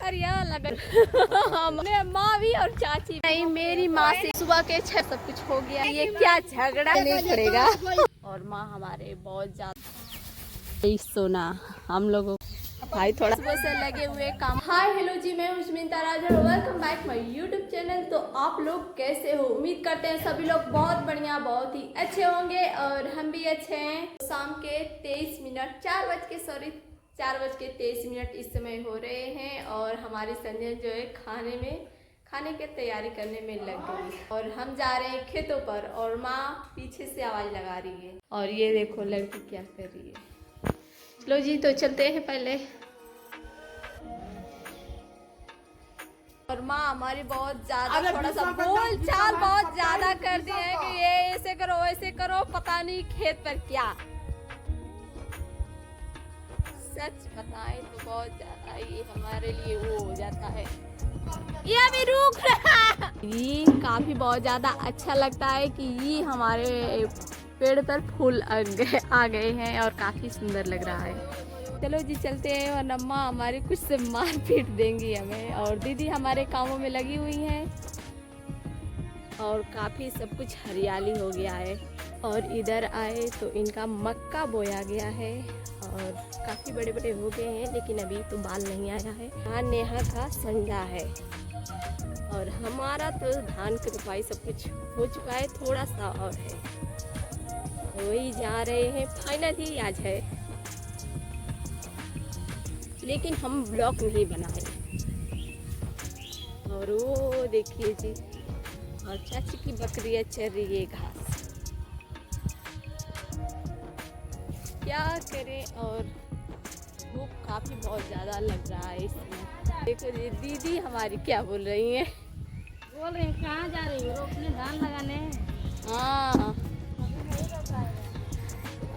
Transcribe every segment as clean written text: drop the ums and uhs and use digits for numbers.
करिया लगा हमने माँ भी और चाची नहीं, मेरी माँ से सुबह के 6 सब कुछ हो गया। ये क्या झगड़ा नहीं पड़ेगा। और माँ हमारे बहुत ज्यादा सोना हम लोगों भाई थोड़ा सुबह से लगे हुए काम। हाय हेलो जी, मैं Usmita Raja, welcome back my YouTube channel. तो आप लोग कैसे हो? उम्मीद करते हैं सभी लोग बहुत बढ़िया, बहुत ही अच्छे होंगे और हम भी अच्छे हैं। शाम के 23 मिनट 4:23 इस समय हो रहे हैं और हमारी संजय जो है खाने की तैयारी करने में लग गई और हम जा रहे हैं खेतों पर और माँ पीछे से आवाज लगा रही है। और ये देखो लड़की क्या कर रही है। चलो जी, तो चलते हैं पहले। और माँ हमारी बहुत ज्यादा थोड़ा सा बोल चाल बहुत ज्यादा कर दिए हैं कि ये ऐसे करो वैसे करो, पता नहीं खेत पर क्या। सच बताएं तो बहुत ज्यादा ये हमारे लिए वो हो जाता है। ये अभी रुक रहा। ये काफी बहुत ज्यादा अच्छा लगता है कि ये हमारे पेड़ पर फूल आ गए हैं और काफी सुंदर लग रहा है। चलो जी चलते हैं और अम्मा हमारे कुछ से मार पीट देंगी हमें। और दीदी हमारे कामों में लगी हुई हैं और काफ़ी सब कुछ हरियाली हो गया है। और इधर आए तो इनका मक्का बोया गया है और काफ़ी बड़े बड़े हो गए हैं, लेकिन अभी तो बाल नहीं आया है। धान नेहा का संडा है और हमारा तो धान की रोपाई सब कुछ हो चुका है, थोड़ा सा और है। वही जा रहे हैं, फाइनली आज है, लेकिन हम ब्लॉग नहीं बनाए। और वो देखिए जी, और चाची की बकरियां चर रही है घास। क्या करें, और धूप काफी बहुत ज्यादा लग रहा है इसमें। देखो जी दीदी हमारी क्या बोल रही हैं। बोल रही कहाँ जा रही हो? रोपने धान लगाने। हाँ,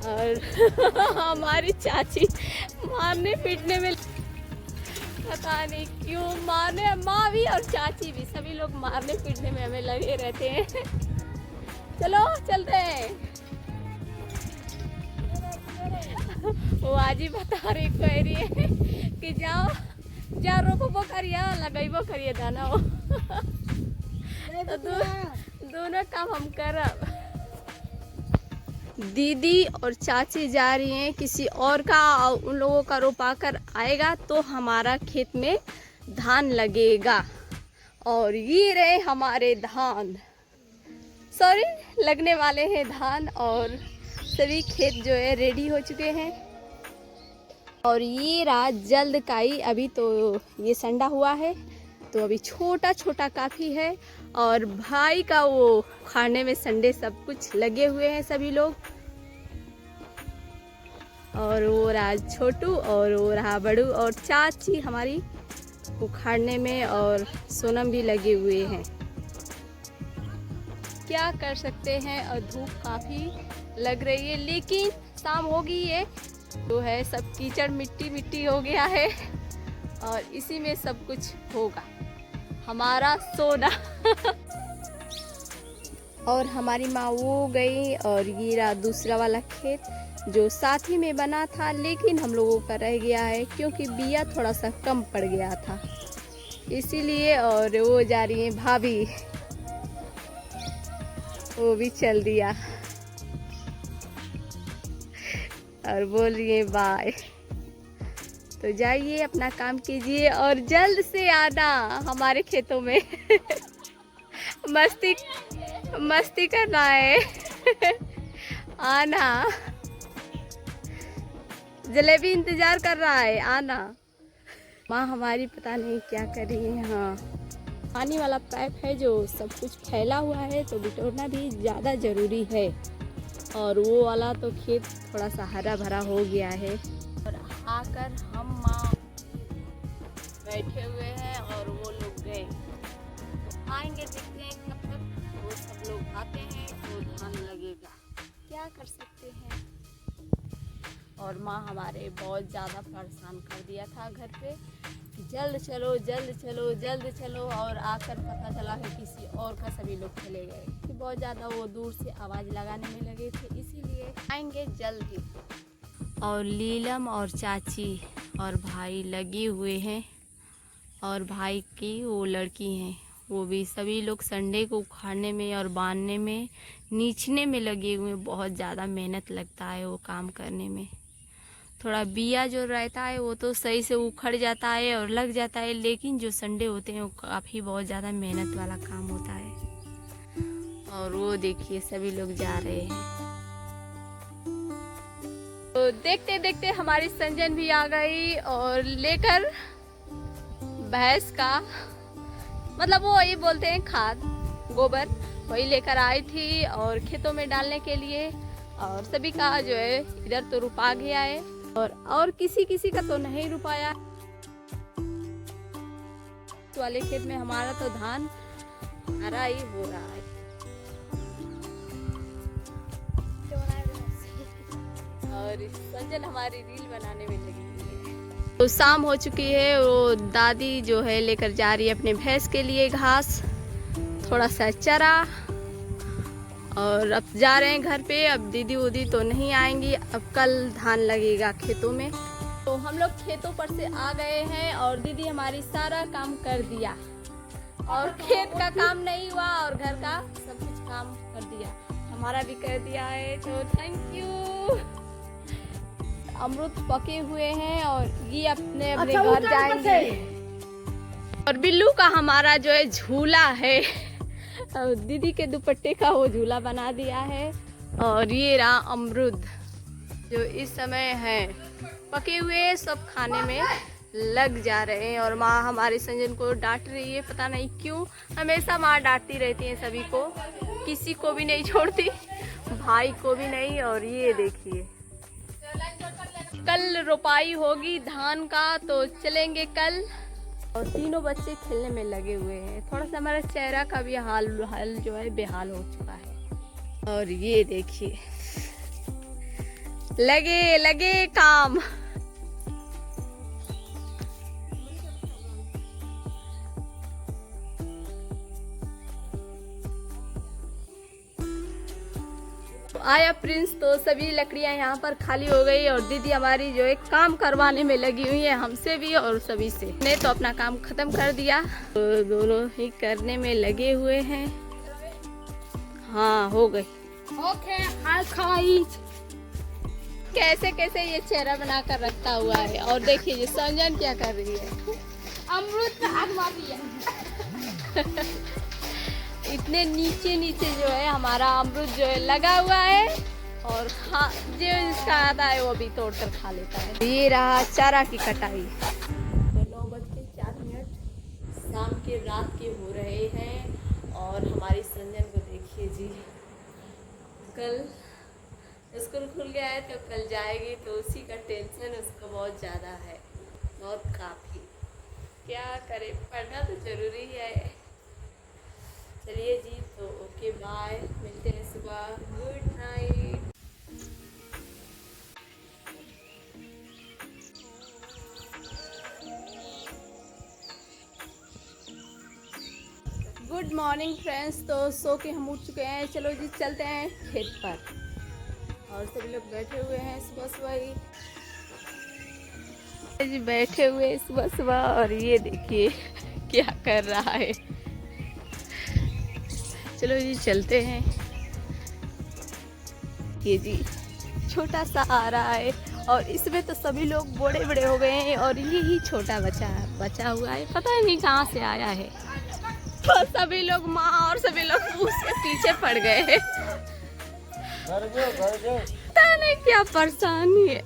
और हमारी चाची मारने पीटने में, पता नहीं क्यों मारने, माँ भी और चाची भी सभी लोग मारने पीटने में हमें लगे रहते हैं। चलो चलते हैं। वो आज ही बता रही कह रही है कि जाओ रोपो करिए लगाइबो करिए दाना हो। तो दोनों काम हम करब। दीदी और चाची जा रही हैं किसी और का, उन लोगों का रोपा कर आएगा तो हमारा खेत में धान लगेगा। और ये रहे हमारे धान, सॉरी लगने वाले हैं धान। और सभी खेत जो है रेडी हो चुके हैं। और ये रात जल्द काई, अभी तो ये संडा हुआ है तो अभी छोटा छोटा काफ़ी है। और भाई का वो खाने में संडे सब कुछ लगे हुए हैं सभी लोग। और वो रहा छोटू और वो रहा बड़ू और चाची हमारी उखाड़ने में, और सोनम भी लगे हुए हैं। क्या कर सकते हैं, और धूप काफ़ी लग रही है, लेकिन शाम होगी ये जो है सब कीचड़ मिट्टी मिट्टी हो गया है और इसी में सब कुछ होगा हमारा सोना। और हमारी माँ वो गई और ये रहा दूसरा वाला खेत जो साथ ही में बना था, लेकिन हम लोगों का रह गया है क्योंकि बिया थोड़ा सा कम पड़ गया था इसीलिए। और वो जा रही है भाभी, वो भी चल दिया और बोल रही है बाय। तो जाइए अपना काम कीजिए और जल्द से आना हमारे खेतों में। मस्ती करना है। आना, जलेबी इंतजार कर रहा है, आना। माँ हमारी पता नहीं क्या कर रही है। हाँ, पानी वाला पाइप है जो सब कुछ फैला हुआ है तो बिटोरना भी ज़्यादा ज़रूरी है। और वो वाला तो खेत थोड़ा सा हरा भरा हो गया है। और आकर हम माँ बैठे हुए हैं और वो लोग गए, तो आएंगे, देखते हैं कब तक वो सब लोग आते हैं तो धान लगेगा। क्या कर सकते हैं। और माँ हमारे बहुत ज़्यादा परेशान कर दिया था घर पे, जल्द चलो जल्द चलो जल्द चलो। और आकर पता चला है किसी और का सभी लोग चले गए कि बहुत ज़्यादा वो दूर से आवाज़ लगाने में लगे थे, इसीलिए आएंगे जल्द ही। और लीलम और चाची और भाई लगे हुए हैं और भाई की वो लड़की हैं, वो भी सभी लोग संडे को उखाड़ने में और बांधने में, नीचने में लगे हुए। बहुत ज़्यादा मेहनत लगता है वो काम करने में। थोड़ा बिया जो रहता है वो तो सही से उखड़ जाता है और लग जाता है, लेकिन जो संडे होते हैं वो काफ़ी बहुत ज़्यादा मेहनत वाला काम होता है। और वो देखिए सभी लोग जा रहे हैं। तो देखते देखते हमारी संजन भी आ गई और लेकर भैंस का, मतलब वो वही बोलते हैं खाद, गोबर, वही लेकर आई थी और खेतों में डालने के लिए। और सभी का जो है इधर तो रुपा गया है और किसी किसी का तो नहीं रुपाया। वाले खेत में हमारा तो धान हरा ही हो रहा है। और संजन हमारी रील बनाने में लगी हुई है। तो शाम हो चुकी है, वो दादी जो है लेकर जा रही है अपने भैंस के लिए घास, थोड़ा सा चरा। और अब जा रहे हैं घर पे। अब दीदी उदी तो नहीं आएंगी, अब कल धान लगेगा खेतों में। तो हम लोग खेतों पर से आ गए हैं और दीदी हमारी सारा काम कर दिया, और खेत का काम नहीं हुआ और घर का सब कुछ काम कर दिया, हमारा भी कर दिया है। तो थैंक यू। अमरूद पके हुए हैं और ये अपने अपने घर जाएंगे। और बिल्लू का हमारा जो है झूला है, दीदी के दुपट्टे का वो झूला बना दिया है। और ये रहा अमरूद जो इस समय है पके हुए, सब खाने में लग जा रहे हैं। और माँ हमारे संजन को डांट रही है, पता नहीं क्यों। हमेशा माँ डांटती रहती है सभी को, किसी को भी नहीं छोड़ती, भाई को भी नहीं। और ये देखिए कल रोपाई होगी धान का, तो चलेंगे कल। और तीनों बच्चे खेलने में लगे हुए हैं। थोड़ा सा हमारा चेहरा का भी हाल जो है बेहाल हो चुका है। और ये देखिए लगे लगे काम। आया प्रिंस, तो सभी लकड़ियां यहाँ पर खाली हो गई और दीदी हमारी जो है काम करवाने में लगी हुई है, हमसे भी और सभी से। ने तो अपना काम खत्म कर दिया, तो दोनों ही करने में लगे हुए हैं। हाँ हो गई। ओके हाय खाई। कैसे कैसे ये चेहरा बनाकर रखता हुआ है। और देखिए ये संजन क्या कर रही है, अमरूद का आग मार दिया। इतने नीचे नीचे जो है हमारा अमरूद जो है लगा हुआ है। और जो इसका आता है वो भी तोड़ कर खा लेता है। ये रहा चारा की कटाई। तो 9:04 शाम के रात के हो रहे हैं। और हमारी संजन को देखिए जी, कल स्कूल खुल गया है तो कल जाएगी, तो उसी का टेंशन उसको बहुत ज़्यादा है, बहुत काफ़ी। क्या करे, पढ़ना तो ज़रूरी है। चलिए जी, तो ओके बाय, मिलते हैं सुबह। Good night. Good morning friends. तो सो के हम उठ चुके हैं, चलो जी चलते हैं खेत पर। और सभी लोग बैठे हुए हैं सुबह सुबह ही, बैठे हुए सुबह सुबह। और ये देखिए क्या कर रहा है। चलो जी चलते हैं। ये जी छोटा सा आ रहा है और इसमें तो सभी लोग बड़े बड़े हो गए हैं और ये ही छोटा बचा हुआ है, पता नहीं कहाँ से आया है। तो सभी लोग माँ और सभी लोग उसके पीछे पड़ गए हैं। पता नहीं क्या परेशानी है।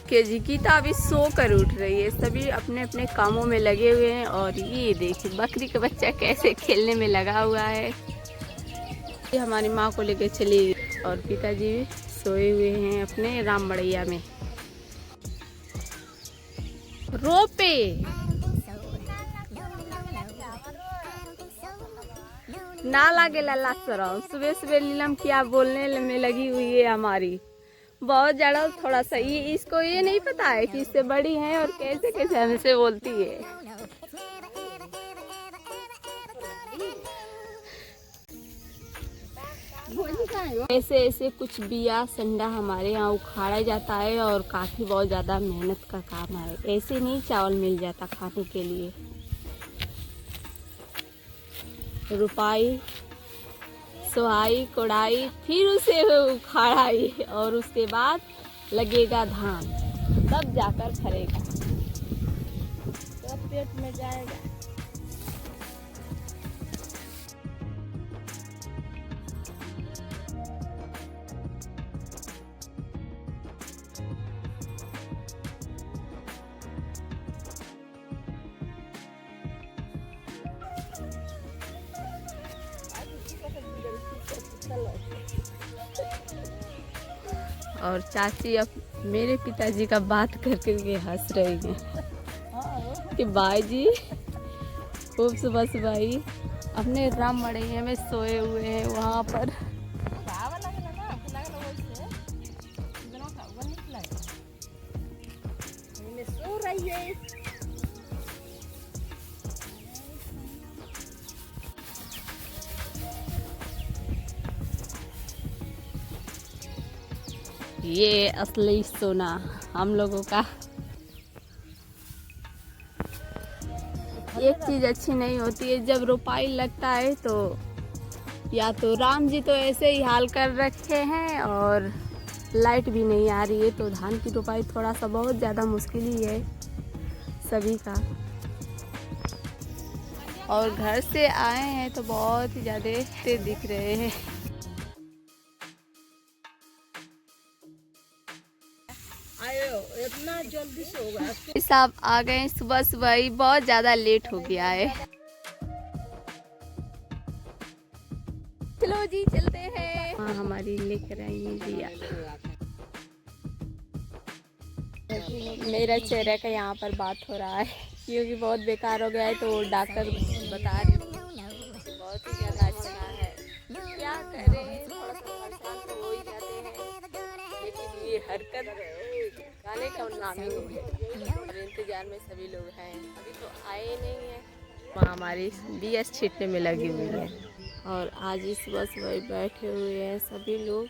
के जी गीता अभी सो कर उठ रही है, सभी अपने अपने कामों में लगे हुए हैं। और ये देखिए बकरी का बच्चा कैसे खेलने में लगा हुआ है। ये हमारी माँ को लेकर चली और पिताजी भी सोए हुए हैं अपने राम बड़ैया में। रोपे ना लागे लल्ला सराव, सुबह सुबह नीलम क्या बोलने में लगी हुई है हमारी। बहुत ज़्यादा थोड़ा सा ये इसको ये नहीं पता है कि इससे बड़ी है और कैसे कैसे हमसे बोलती है। ऐसे ऐसे कुछ बिया संडा हमारे यहाँ उखाड़ा जाता है और काफ़ी बहुत ज़्यादा मेहनत का काम है। ऐसे नहीं चावल मिल जाता खाने के लिए। रुपाई, सुहाई, कोड़ाई, फिर उसे उखाड़ाई और उसके बाद लगेगा धान, तब जाकर फरेगा, तब पेट में जाएगा। और चाची अब मेरे पिताजी का बात करके के हंस रही हैं कि भाई जी खूब सुबह सुबह ही अपने राम मड़ैया में सोए हुए हैं वहाँ पर। सो रही है। ये असली सोना हम लोगों का। एक चीज़ अच्छी नहीं होती है, जब रोपाई लगता है तो या तो राम जी तो ऐसे ही हाल कर रखे हैं और लाइट भी नहीं आ रही है, तो धान की रोपाई थोड़ा सा बहुत ज़्यादा मुश्किल ही है सभी का। और घर से आए हैं तो बहुत ही ज़्यादा दिख रहे हैं। इतना जल्दी से होगा। साहब आ गए सुबह सुबह ही, बहुत ज़्यादा लेट हो गया है। चलो जी चलते हैं। हाँ हमारी लेकर आई है दिया। मेरा चेहरे का यहाँ पर बात हो रहा है क्योंकि बहुत बेकार हो गया है, तो डॉक्टर बता रहे बहुत ही ज़्यादा अच्छा है। क्या करें, थोड़ा सा परेशान तो हो ही जाते हैं, लेकिन ये हरकत गाने का नाम ही नहीं है। और इंतजार में सभी लोग हैं, अभी तो आए नहीं है। वहाँ हमारी BS छीटने में लगी हुई है और आज ही सुबह सुबह बैठे हुए हैं सभी लोग।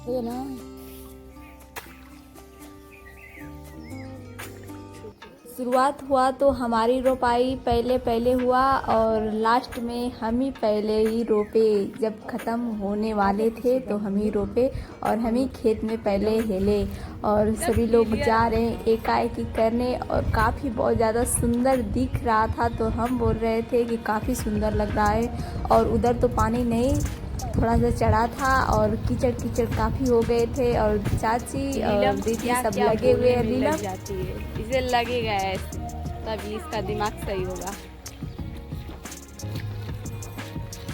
तो ना शुरुआत हुआ तो हमारी रोपाई पहले हुआ और लास्ट में हम ही पहले ही रोपे। जब ख़त्म होने वाले थे तो हम ही रोपे और हम ही खेत में पहले हिले और सभी लोग जा रहे हैं एकाएकी करने और काफ़ी बहुत ज़्यादा सुंदर दिख रहा था, तो हम बोल रहे थे कि काफ़ी सुंदर लग रहा है। और उधर तो पानी नहीं, थोड़ा सा चढ़ा था और कीचड़ कीचड़ काफ़ी हो गए थे और चाची और दीदी सब लगे हुए हैं। नीलम जाती है, इसे लगेगा ऐसे तभी इसका दिमाग सही होगा।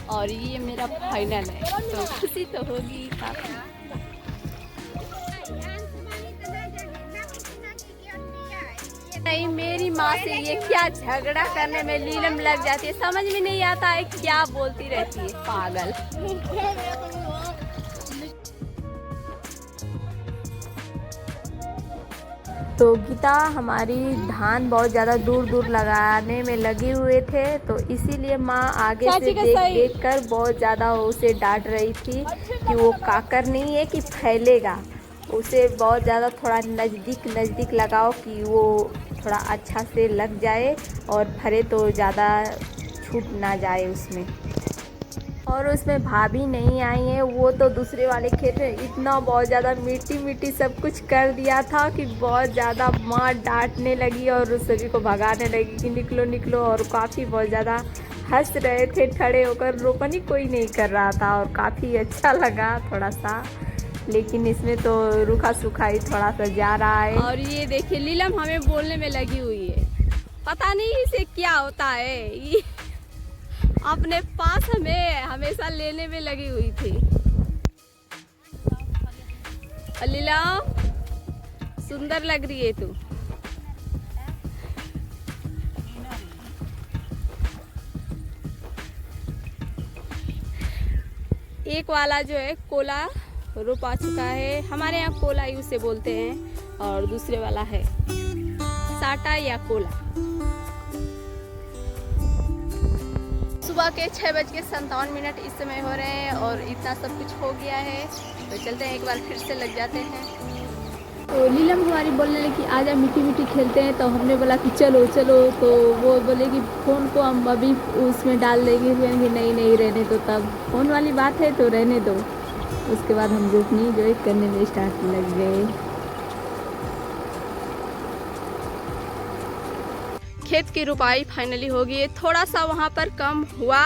और ये मेरा फाइनल है तो खुशी तो होगी काफ़ी। नहीं, मेरी माँ से ये क्या झगड़ा करने में नीलम लग जाती है, समझ में नहीं आता है क्या बोलती रहती है, पागल। तो गीता हमारी धान बहुत ज़्यादा दूर दूर लगाने में लगे हुए थे, तो इसीलिए माँ आगे से देख कर बहुत ज़्यादा उसे डांट रही थी कि वो काकर नहीं है कि फैलेगा, उसे बहुत ज़्यादा थोड़ा नज़दीक लगाओ कि वो थोड़ा अच्छा से लग जाए और फरे तो ज़्यादा छूट ना जाए उसमें। और उसमें भाभी नहीं आई है, वो तो दूसरे वाले खेत में इतना बहुत ज़्यादा मिट्टी सब कुछ कर दिया था कि बहुत ज़्यादा माँ डांटने लगी और सभी को भगाने लगी कि निकलो। और काफ़ी बहुत ज़्यादा हंस रहे थे खड़े होकर, रोपनी कोई नहीं कर रहा था और काफ़ी अच्छा लगा थोड़ा सा। लेकिन इसमें तो रूखा सूखा ही थोड़ा सा जा रहा है। और ये देखिए नीलम हमें बोलने में लगी हुई है, पता नहीं इसे क्या होता है, ये अपने पास हमें हमेशा लेने में लगी हुई थी। नीलम सुंदर लग रही है तू। एक वाला जो है कोला रोप आ चुका है। हमारे यहाँ कोला उसे बोलते हैं और दूसरे वाला है साटा या कोला। सुबह के 6:57 इस समय हो रहे हैं और इतना सब कुछ हो गया है, तो चलते हैं एक बार फिर से लग जाते हैं। तो नीलम हमारी बोलने लगी कि आजा मिट्टी मिट्टी खेलते हैं, तो हमने बोला कि चलो चलो, तो वो बोले कि फ़ोन को हम अभी उसमें डाल देंगे, फिर कि नहीं नहीं रहने दो, तब फ़ोन वाली बात है तो रहने दो। उसके बाद हम रोपनी जो करने में स्टार्ट लग गए। खेत की रुपाई फाइनली हो गई है, थोड़ा सा वहाँ पर कम हुआ,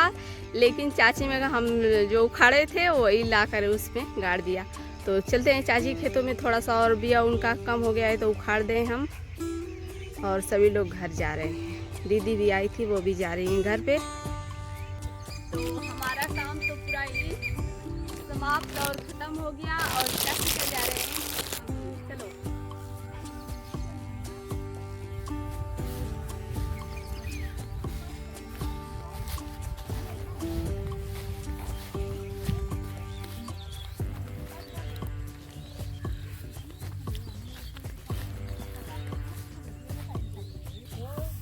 लेकिन चाची में हम जो उखाड़े थे वही ला कर उसमें गाड़ दिया। तो चलते हैं चाची खेतों में, थोड़ा सा और बिया उनका कम हो गया है तो उखाड़ दें हम। और सभी लोग घर जा रहे हैं, दीदी भी आई थी वो भी जा रही हैं घर पे। तो हमारा काम तो पूरा ही समाप्त और ख़त्म हो गया और चाची पे जा रहे हैं। चलो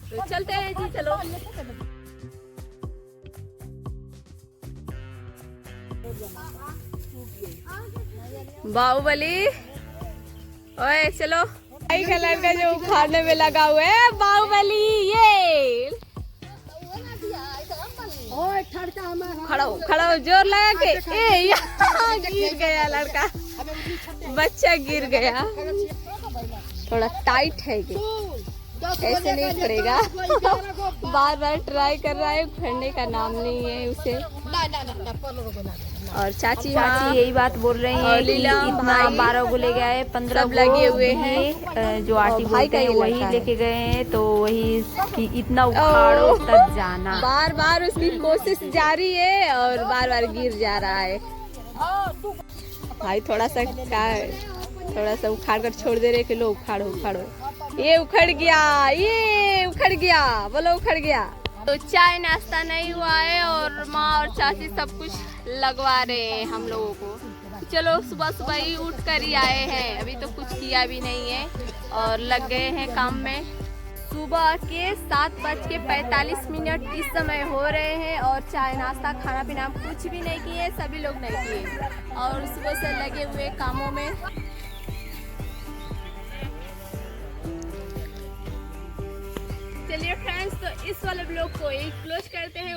तो चलते हैं जी, चलो। बाहुबली, ओए चलो। भाई का लड़का जो उखाड़ने में लगा हुआ है, बाहुबली ये खड़ा हो जोर लगा के। ए यहाँ गिर गया लड़का, बच्चा गिर गया। थोड़ा टाइट है कि ऐसे नहीं करेगा। बार बार ट्राई कर रहा है, उखड़ने का नाम नहीं है उसे। और चाची यही बात बोल रही है कि इतना 12 को ले गए, 15 लगे हुए हैं, जो आटी बोलते हैं वही लेके गए हैं, तो वही कि इतना उखाड़ो तब जाना। बार बार उसकी कोशिश जारी है और बार बार गिर जा रहा है। भाई थोड़ा सा उखाड़ कर छोड़ दे रहे कि लो उखाड़ो उखाड़ो। ये उखड़ गया, ये उखड़ गया, बोलो उखड़ गया। तो चाय नाश्ता नहीं हुआ है और माँ और चाची सब कुछ लगवा रहे हैं हम लोगों को। चलो सुबह सुबह ही उठ कर ही आए हैं, अभी तो कुछ किया भी नहीं है और लग गए हैं काम में। सुबह के 7:45 इस समय हो रहे हैं और चाय नाश्ता खाना पीना कुछ भी नहीं किए, सभी लोग नहीं किए और सुबह से लगे हुए कामों में। चलिए फ्रेंड्स, तो इस वाले ब्लॉग को एक क्लोज करते हैं।